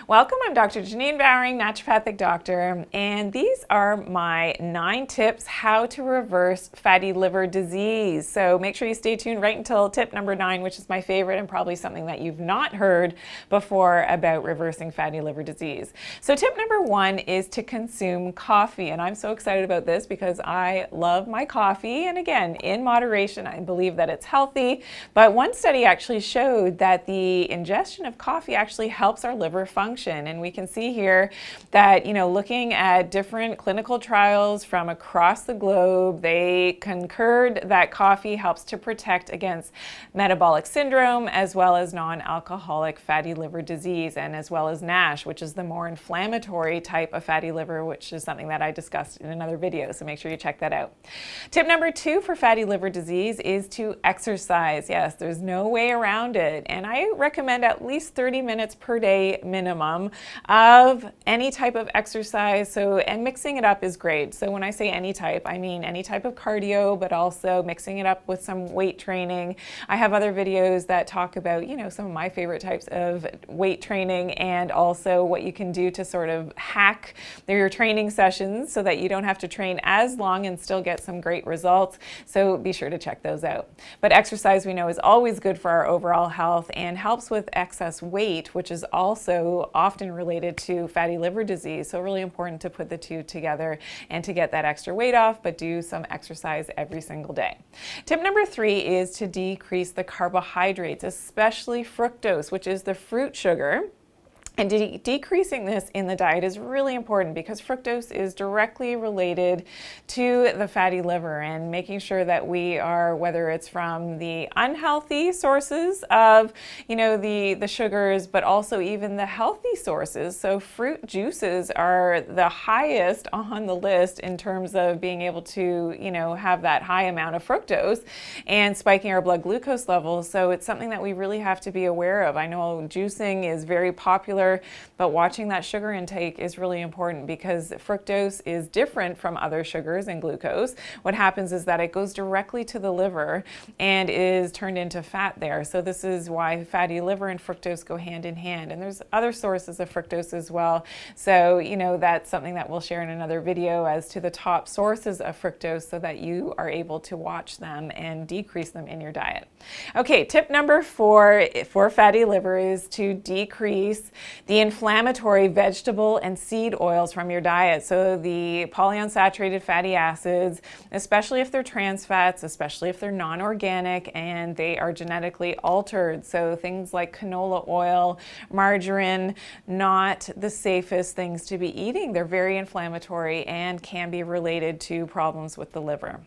Welcome, I'm Dr. Janine Bowring, naturopathic doctor, and these are my 9 tips how to reverse fatty liver disease. So make sure you stay tuned right until tip number 9, which is my favorite and probably something that you've not heard before about reversing fatty liver disease. So tip number 1 is to consume coffee, and I'm so excited about this because I love my coffee, and again, in moderation. I believe that it's healthy, but one study actually showed that the ingestion of coffee actually helps our liver function. And we can see here that, looking at different clinical trials from across the globe, they concurred that coffee helps to protect against metabolic syndrome as well as non-alcoholic fatty liver disease, and as well as NASH, which is the more inflammatory type of fatty liver, which is something that I discussed in another video. So make sure you check that out. Tip number 2 for fatty liver disease is to exercise. Yes, there's no way around it. And I recommend at least 30 minutes per day minimum of any type of exercise. And mixing it up is great. So when I say any type, I mean any type of cardio, but also mixing it up with some weight training. I have other videos that talk about, some of my favorite types of weight training, and also what you can do to sort of hack your training sessions so that you don't have to train as long and still get some great results. So be sure to check those out. But exercise, we know, is always good for our overall health and helps with excess weight, which is also often related to fatty liver disease. So really important to put the two together and to get that extra weight off, but do some exercise every single day. Tip number 3 is to decrease the carbohydrates, especially fructose, which is the fruit sugar. And decreasing this in the diet is really important because fructose is directly related to the fatty liver, and making sure that we are, whether it's from the unhealthy sources of, the sugars, but also even the healthy sources. So fruit juices are the highest on the list in terms of being able to, have that high amount of fructose and spiking our blood glucose levels. So it's something that we really have to be aware of. I know juicing is very popular, but watching that sugar intake is really important because fructose is different from other sugars and glucose. What happens is that it goes directly to the liver and is turned into fat there. So this is why fatty liver and fructose go hand in hand. And there's other sources of fructose as well. So, that's something that we'll share in another video as to the top sources of fructose so that you are able to watch them and decrease them in your diet. Okay, tip number 4 for fatty liver is to decrease the inflammatory vegetable and seed oils from your diet. So the polyunsaturated fatty acids, especially if they're trans fats, especially if they're non-organic and they are genetically altered. So things like canola oil, margarine, not the safest things to be eating. They're very inflammatory and can be related to problems with the liver.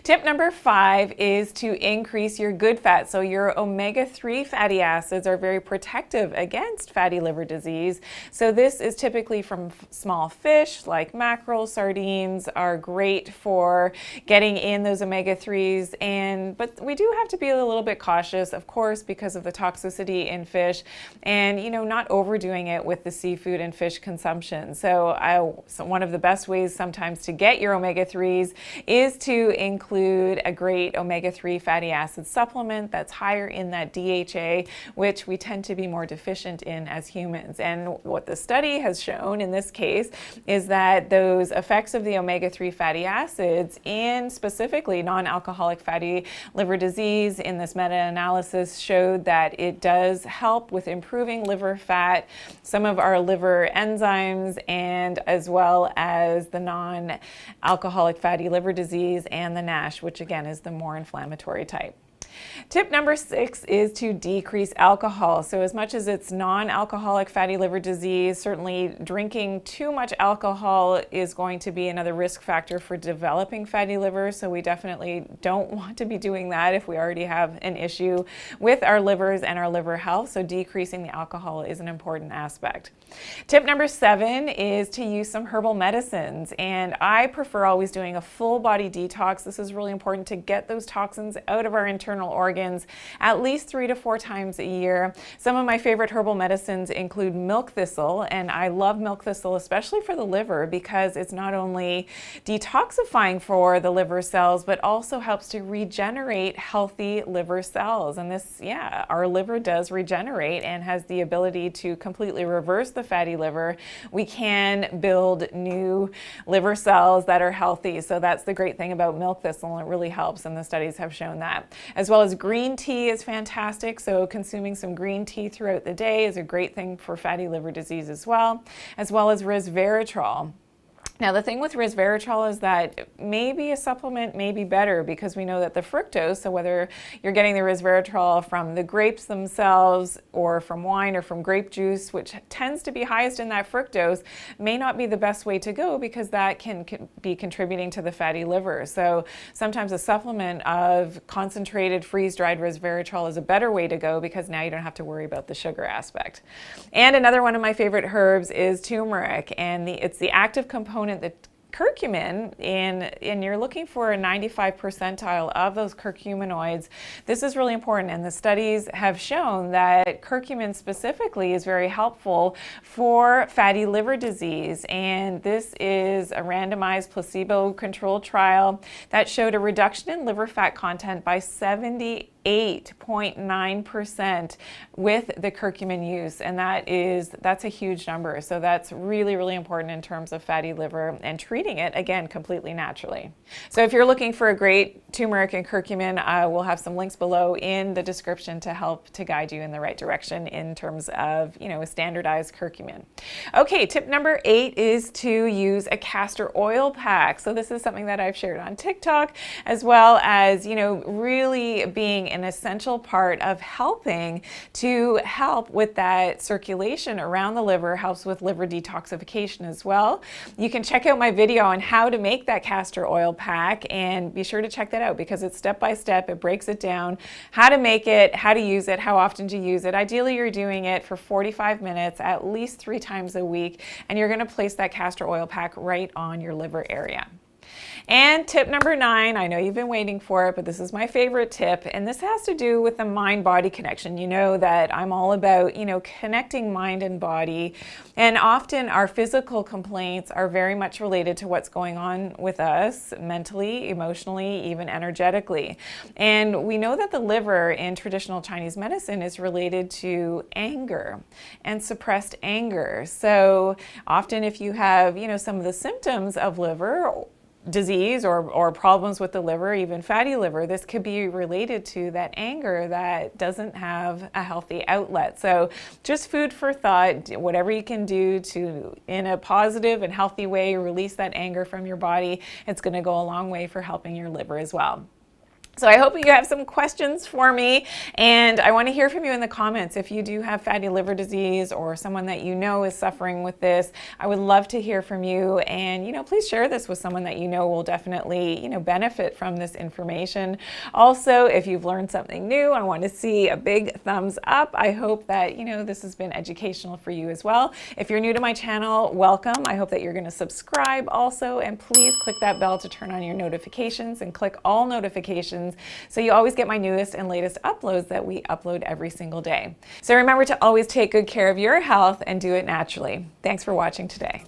Tip number 5 is to increase your good fat. So your omega-3 fatty acids are very protective against fatty liver disease. So this is typically from small fish like mackerel, sardines are great for getting in those omega-3s. But we do have to be a little bit cautious, of course, because of the toxicity in fish and, not overdoing it with the seafood and fish consumption. So one of the best ways sometimes to get your omega-3s is to include a great omega-3 fatty acid supplement that's higher in that DHA, which we tend to be more deficient in as humans. And what the study has shown in this case is that those effects of the omega-3 fatty acids in specifically non-alcoholic fatty liver disease in this meta-analysis showed that it does help with improving liver fat, some of our liver enzymes, and as well as the non-alcoholic fatty liver disease and the NASH, which again is the more inflammatory type. Tip number 6 is to decrease alcohol. So as much as it's non-alcoholic fatty liver disease, certainly drinking too much alcohol is going to be another risk factor for developing fatty liver. So we definitely don't want to be doing that if we already have an issue with our livers and our liver health. So decreasing the alcohol is an important aspect. Tip number 7 is to use some herbal medicines. And I prefer always doing a full body detox. This is really important to get those toxins out of our internal internal organs at least 3 to 4 times a year. Some of my favorite herbal medicines include milk thistle, and I love milk thistle especially for the liver because it's not only detoxifying for the liver cells but also helps to regenerate healthy liver cells. And this, yeah, our liver does regenerate and has the ability to completely reverse the fatty liver. We can build new liver cells that are healthy. So that's the great thing about milk thistle, and it really helps, and the studies have shown that. As well as green tea is fantastic. So consuming some green tea throughout the day is a great thing for fatty liver disease as well as resveratrol. Now, the thing with resveratrol is that maybe a supplement may be better because we know that the fructose, so whether you're getting the resveratrol from the grapes themselves or from wine or from grape juice, which tends to be highest in that fructose, may not be the best way to go because that can be contributing to the fatty liver. So sometimes a supplement of concentrated freeze-dried resveratrol is a better way to go because now you don't have to worry about the sugar aspect. And another one of my favorite herbs is turmeric, and it's the active component, the curcumin, and you're looking for a 95 percentile of those curcuminoids. This is really important, and the studies have shown that curcumin specifically is very helpful for fatty liver disease. And this is a randomized placebo-controlled trial that showed a reduction in liver fat content by 78.9% with the curcumin use, and that's a huge number. So that's really, really important in terms of fatty liver and treating it, again, completely naturally. So if you're looking for a great turmeric and curcumin, we'll have some links below in the description to help to guide you in the right direction in terms of, a standardized curcumin. Okay, tip number 8 is to use a castor oil pack. So this is something that I've shared on TikTok, as well as, really being an essential part of helping with that circulation around the liver, helps with liver detoxification as well. You can check out my video on how to make that castor oil pack, and be sure to check that out because it's step by step. It breaks it down, how to make it, how to use it, how often to use it. Ideally, you're doing it for 45 minutes at least 3 times a week, and you're going to place that castor oil pack right on your liver area. And tip number 9, I know you've been waiting for it, but this is my favorite tip, and this has to do with the mind-body connection. You know that I'm all about, connecting mind and body, and often our physical complaints are very much related to what's going on with us mentally, emotionally, even energetically. And we know that the liver in traditional Chinese medicine is related to anger and suppressed anger. So often if you have, some of the symptoms of liver disease or problems with the liver, even fatty liver, this could be related to that anger that doesn't have a healthy outlet. So just food for thought, whatever you can do to, in a positive and healthy way, release that anger from your body, it's going to go a long way for helping your liver as well. So I hope you have some questions for me, and I want to hear from you in the comments. If you do have fatty liver disease or someone that you know is suffering with this, I would love to hear from you, and please share this with someone that you know will definitely benefit from this information. Also, if you've learned something new, I want to see a big thumbs up. I hope that this has been educational for you as well. If you're new to my channel, welcome. I hope that you're going to subscribe also, and please click that bell to turn on your notifications and click all notifications so you always get my newest and latest uploads that we upload every single day. So remember to always take good care of your health and do it naturally. Thanks for watching today.